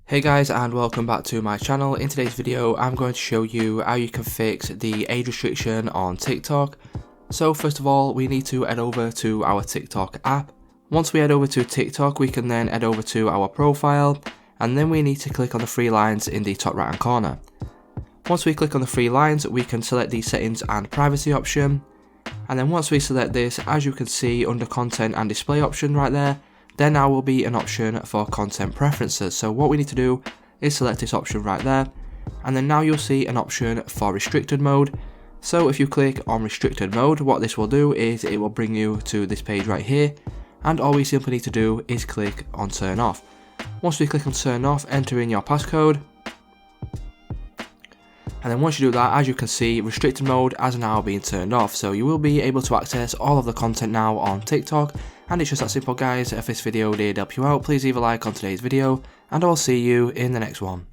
Hey guys, and welcome back to my channel. In today's video I'm going to show you how you can fix the age restriction on TikTok. So first of all, we need to head over to our TikTok app. Once we head over to TikTok, we can then head over to our profile, and then we need to click on the three lines in the top right hand corner. Once we click on the three lines, we can select the settings and privacy option, and then once we select this, as you can see under content and display option right there, then now will be an option for content preferences. So what we need to do is select this option right there, and then now you'll see an option for restricted mode. So if you click on restricted mode, what this will do is it will bring you to this page right here, and all we simply need to do is click on turn off. Once we click on turn off, enter in your passcode, and then once you do that, as you can see, restricted mode has now been turned off, so you will be able to access all of the content now on TikTok. And it's just that simple guys. If this video did help you out, please leave a like on today's video, and I'll see you in the next one.